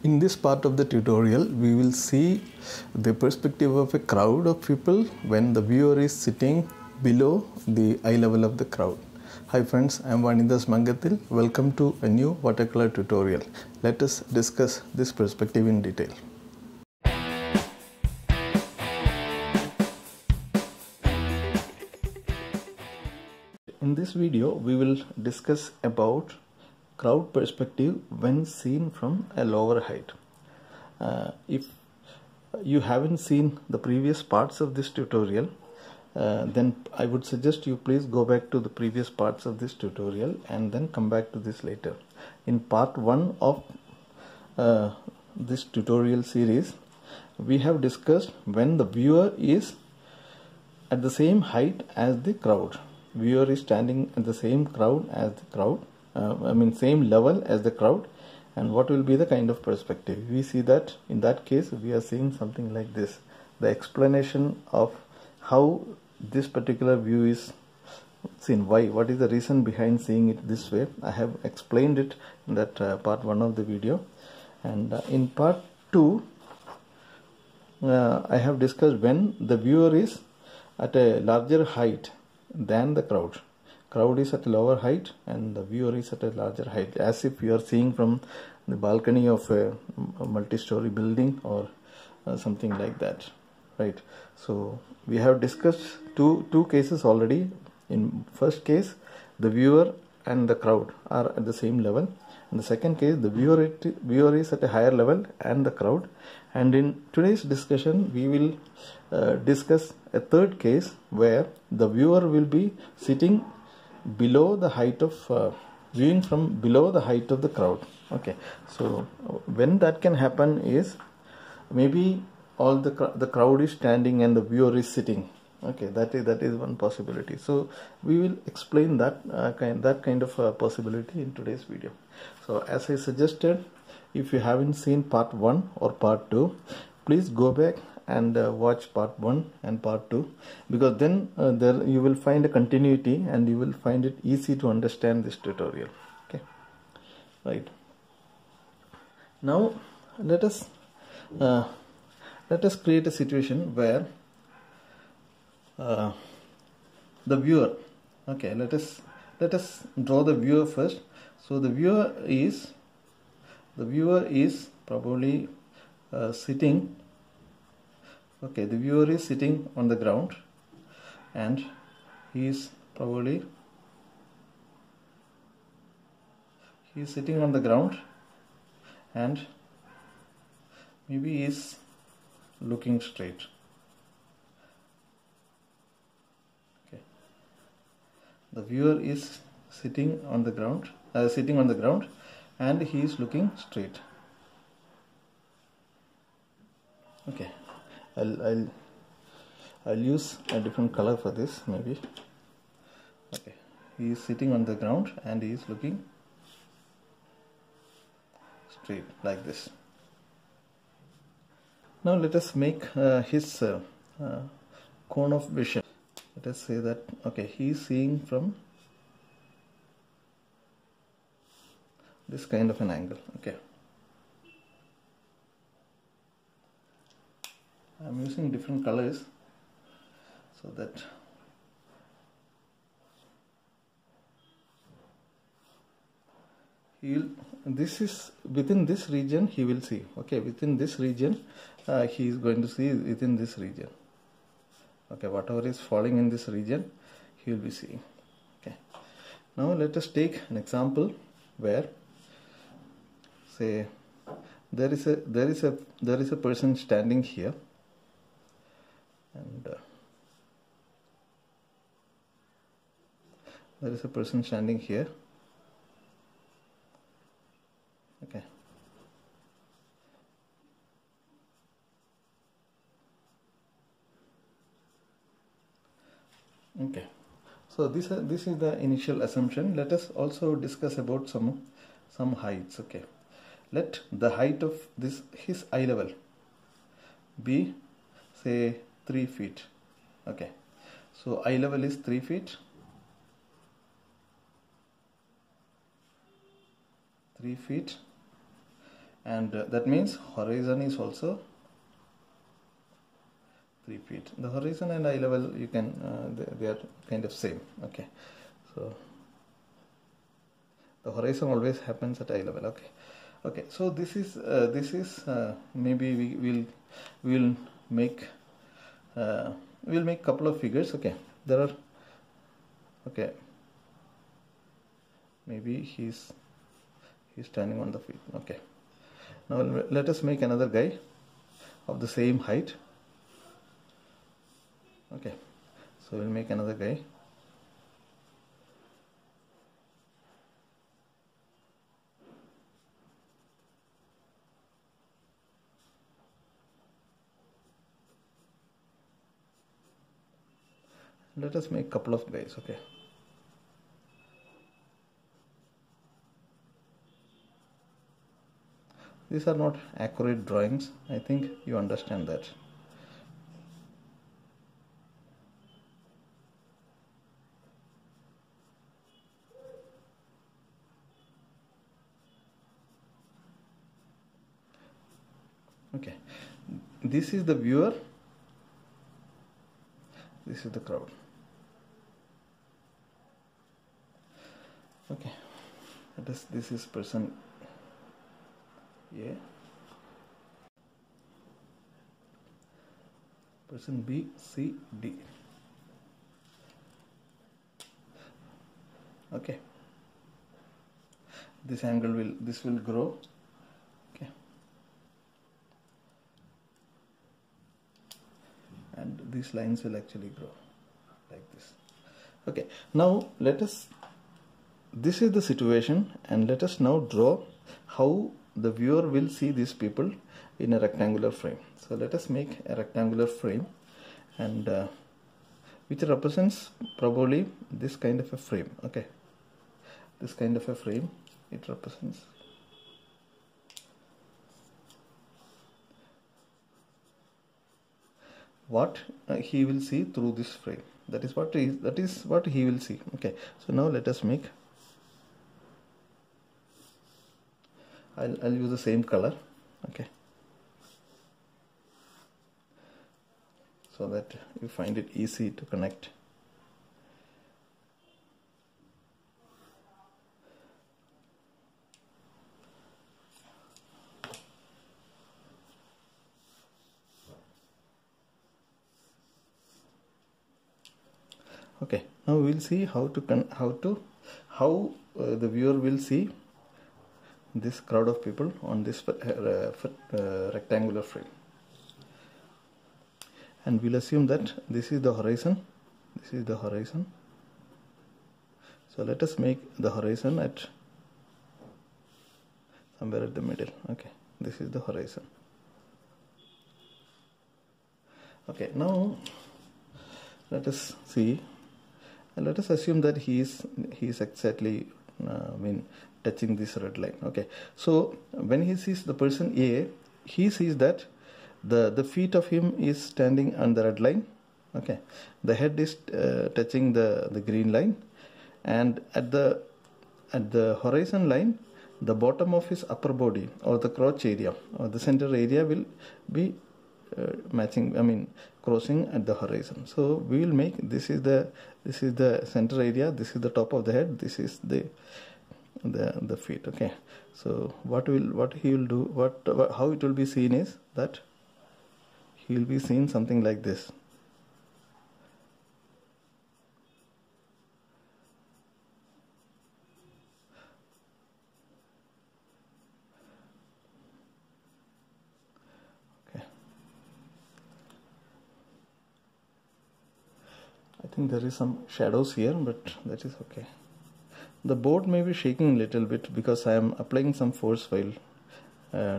In this part of the tutorial, we will see the perspective of a crowd of people when the viewer is sitting below the eye level of the crowd. Hi friends, I am Vanidas. Welcome to a new watercolor tutorial. Let us discuss this perspective in detail. In this video, we will discuss about crowd perspective when seen from a lower height. If you haven't seen the previous parts of this tutorial, then I would suggest you please go back to the previous parts of this tutorial and then come back to this later. In part 1 of this tutorial series, we have discussed when the viewer is at the same height as the crowd. Viewer is standing at the same crowd as the crowd. Same level as the crowd, and what will be the kind of perspective. We see that in that case we are seeing something like this. The explanation of how this particular view is seen, what is the reason behind seeing it this way, I have explained it in that part 1 of the video. And in part 2 I have discussed when the viewer is at a larger height than the crowd. Crowd is at a lower height and the viewer is at a larger height, as if you are seeing from the balcony of a multi-story building or something like that, right? So we have discussed two cases already. In first case, the viewer and the crowd are at the same level. In the second case, the viewer is at a higher level and the crowd. And in today's discussion, we will discuss a third case where the viewer will be sitting below the height of viewing from below the height of the crowd. Okay, so when that can happen is maybe all the crowd is standing and the viewer is sitting. Okay, that is one possibility. So we will explain that kind of possibility in today's video. So as I suggested, if you haven't seen part 1 or part 2, please go back and watch part 1 and part 2, because then there you will find a continuity and you will find it easy to understand this tutorial. Okay, right. Now let us create a situation where the viewer, okay, let us draw the viewer first. So the viewer is probably sitting. Okay, the viewer is sitting on the ground and he is sitting on the ground and maybe he is looking straight. Okay, the viewer is sitting on the ground and he is looking straight. Okay, I'll use a different color for this maybe. Okay, he is sitting on the ground and he is looking straight like this. Now let us make his cone of vision. Let us say that, okay, he is seeing from this kind of an angle. Okay, I'm using different colors so that this is within this region he will see. Okay, within this region he is going to see within this region. Okay, whatever is falling in this region he will be seeing. Okay, now let us take an example where, say, there is a person standing here, and there is a person standing here. Okay, okay, so this is the initial assumption. Let us also discuss about some heights. Okay, let the height of his eye level be, say, 3 feet. Okay, so eye level is 3 feet. 3 feet, and that means horizon is also 3 feet. The horizon and eye level, you can they are kind of same. Okay, so the horizon always happens at eye level. Okay, so this is maybe we'll make couple of figures. Okay, there are, okay, maybe he's standing on the feet. Okay, now let us make another guy of the same height. Okay, so we'll make another guy. Let us make couple of guys. Okay, these are not accurate drawings. I think you understand that. Okay, this is the viewer, this is the crowd. Okay, this is person A, person B, C, D. Okay, this angle will grow. Okay, and these lines will actually grow like this. Okay, now this is the situation, and let us now draw how the viewer will see these people in a rectangular frame. So let us make a rectangular frame, and which represents probably this kind of a frame. Okay, this kind of a frame, it represents what he will see through this frame. That is what he will see. Okay, so now let us make, I'll use the same color. Okay, so that you find it easy to connect. Okay, now we will see how the viewer will see this crowd of people on this rectangular frame, and we'll assume that this is the horizon. This is the horizon. So let us make the horizon at somewhere at the middle. Okay, this is the horizon. Okay, now let us see, and let us assume that he is exactly touching this red line. Okay, so when he sees the person A, he sees that the feet of him is standing on the red line. Okay, the head is touching the green line, and at the horizon line, the bottom of his upper body, or the crotch area, or the center area, will be crossing at the horizon. So we will make, this is the center area, this is the top of the head, this is the feet. Okay, so what he will do, how it will be seen is that he will be seen something like this. Okay, I think there is some shadows here, but that is okay. The board may be shaking a little bit because I am applying some force while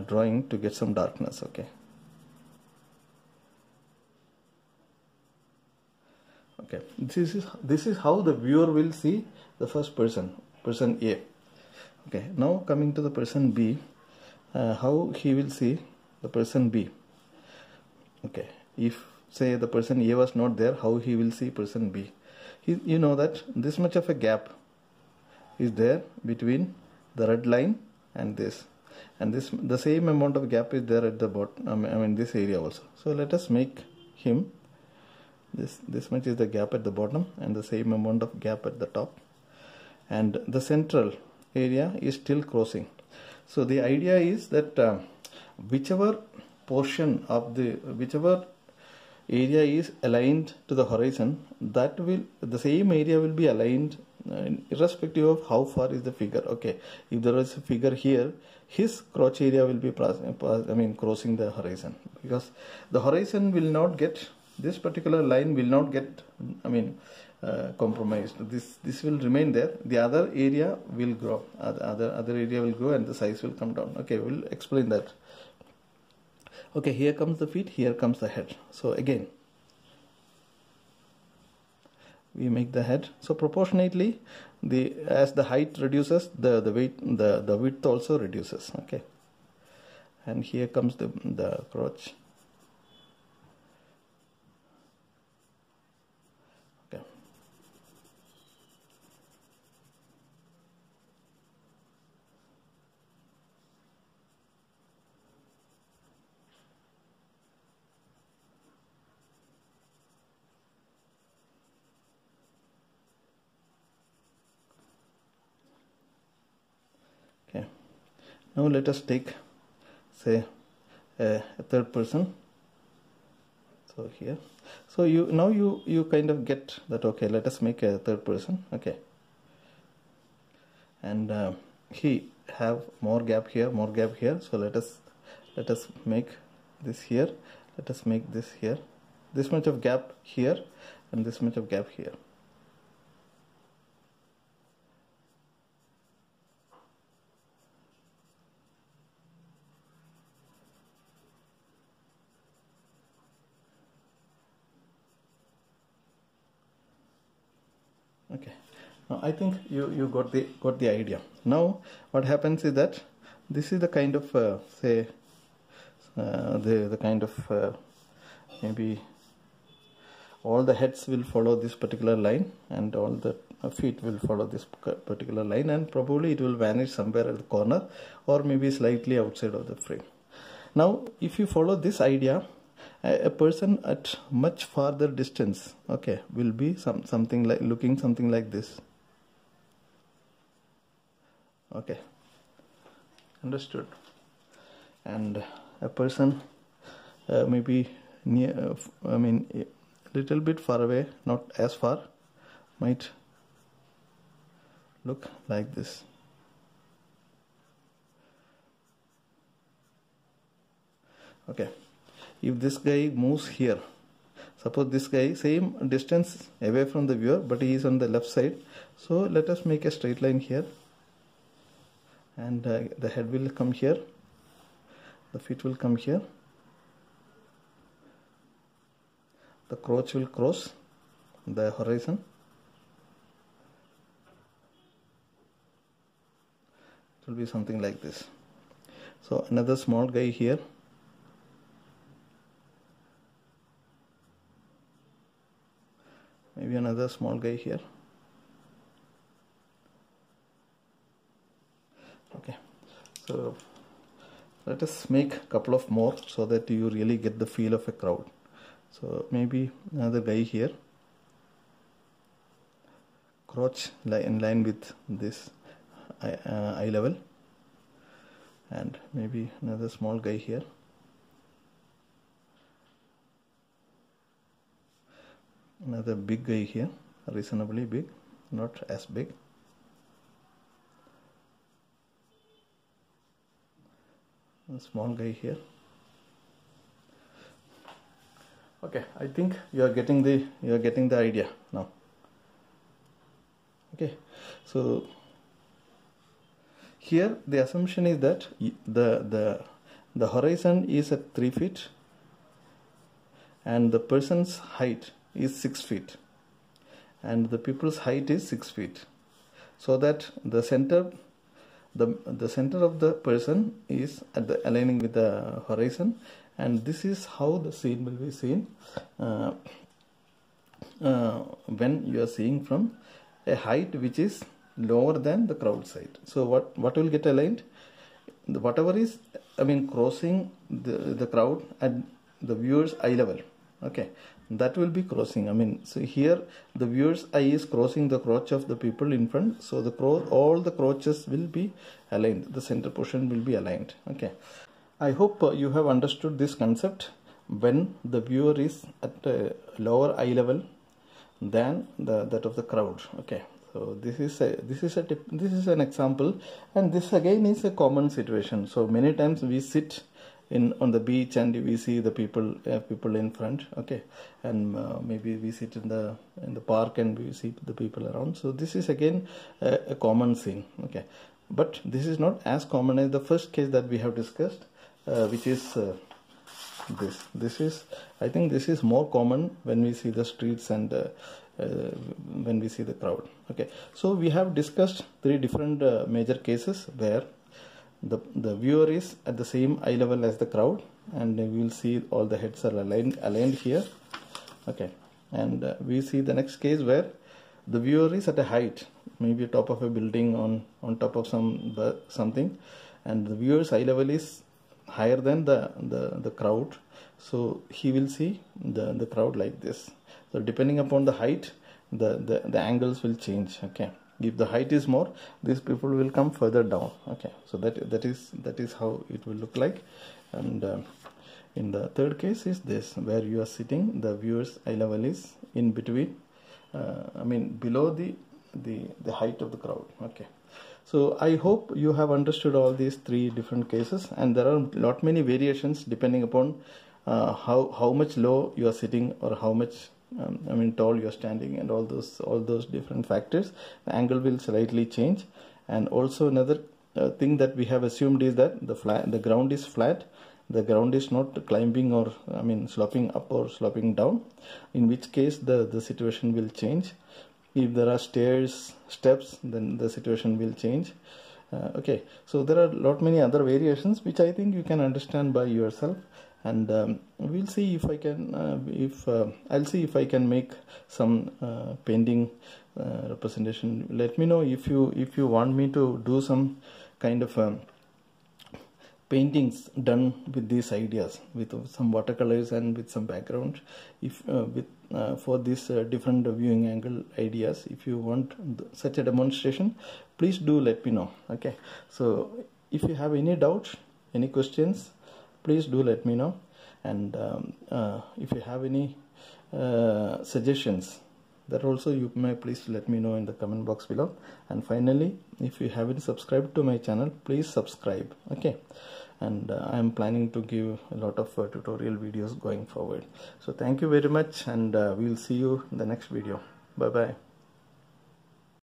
drawing to get some darkness. Okay. Okay. This is how the viewer will see the first person A. Okay. Now coming to the person B, how he will see the person B. Okay. If say the person A was not there, how he will see person B? You know that this much of a gap is there between the red line and this. and this the same amount of gap is there at the bottom, I mean this area also. So let us make him this much is the gap at the bottom and the same amount of gap at the top, and the central area is still crossing. So the idea is that whichever portion of whichever area is aligned to the horizon, that will the same area will be aligned irrespective of how far is the figure. Okay, if there is a figure here, his crotch area will be crossing the horizon, because the horizon will not get, this particular line will not get compromised. This will remain there. The other area will grow, other area will grow and the size will come down. Okay, we'll explain that. Okay, here comes the feet, here comes the head. So again we make the head. So proportionately, as the height reduces, the width also reduces. Okay, and here comes the crotch. Okay, okay. Now let us take, say, a third person. So here, so you kind of get that. Okay, let us make a third person. Okay, and he have more gap here, more gap here. So let us make this here. Let us make this here. This much of gap here and this much of gap here. Okay, now I think you got the idea. Now what happens is that this is the kind of say the kind of maybe all the heads will follow this particular line and all the feet will follow this particular line, and probably it will vanish somewhere at the corner or maybe slightly outside of the frame. Now if you follow this idea, a person at much farther distance, okay, will be something like looking something like this. Okay, understood. And a person maybe near, a little bit far away, not as far, might look like this. Okay, if this guy moves here, suppose this guy same distance away from the viewer, but he is on the left side, so let us make a straight line here, and the head will come here, the feet will come here, the crotch will cross the horizon, it will be something like this. So another small guy here, maybe another small guy here. Okay, so let us make a couple of more so that you really get the feel of a crowd. So maybe another guy here, crotch in line with this eye level, and maybe another small guy here. Another big guy here, reasonably big, not as big. A small guy here. Okay, I think you are getting the idea now. Okay, so here the assumption is that the horizon is at 3 feet and the person's height is 6 feet and the people's height is 6 feet, so that the center of the person is at the aligning with the horizon, and this is how the scene will be seen when you are seeing from a height which is lower than the crowd side. So what will get aligned? whatever is, I mean, crossing the crowd at the viewer's eye level, okay, that will be crossing. I mean, so here the viewer's eye is crossing the crotch of the people in front, so the all the crotches will be aligned, the center portion will be aligned. Okay, I hope you have understood this concept. When the viewer is at a lower eye level than that of the crowd. Okay, so this is an example, and this again is a common situation. So many times we sit on the beach and we see the people in front, okay, and maybe we sit in the park and we see the people around. So this is again a common scene, okay, but this is not as common as the first case that we have discussed, which is this is, I think this is more common when we see the streets and when we see the crowd. Okay, so we have discussed 3 different major cases where the viewer is at the same eye level as the crowd, and we will see all the heads are aligned here. Okay, and we see the next case where the viewer is at a height, maybe top of a building, on top of something, and the viewer's eye level is higher than the crowd, so he will see the crowd like this. So depending upon the height, the angles will change. Okay, if the height is more, these people will come further down. Okay, so that is how it will look like. And in the third case is this, where you are sitting, the viewer's eye level is in between, I mean below the height of the crowd. Okay, so I hope you have understood all these 3 different cases, and there are many variations depending upon how much low you are sitting, or how much I mean tall you are standing, and all those different factors. The angle will slightly change. And also another thing that we have assumed is that the ground is flat. The ground is not climbing, or I mean sloping up or sloping down, in which case the situation will change. If there are steps, then the situation will change. Okay, so there are many other variations which I think you can understand by yourself, and we'll see if I can I'll see if I can make some painting representation. Let me know if you want me to do some kind of paintings done with these ideas, with some watercolors and with some background, if for this different viewing angle ideas. If you want such a demonstration, please do let me know. Okay, so if you have any doubts, any questions, please do let me know. And if you have any suggestions, that also you may please let me know in the comment box below. And finally, if you haven't subscribed to my channel, please subscribe. Okay, and I am planning to give a lot of tutorial videos going forward. So thank you very much, and we'll see you in the next video. Bye bye.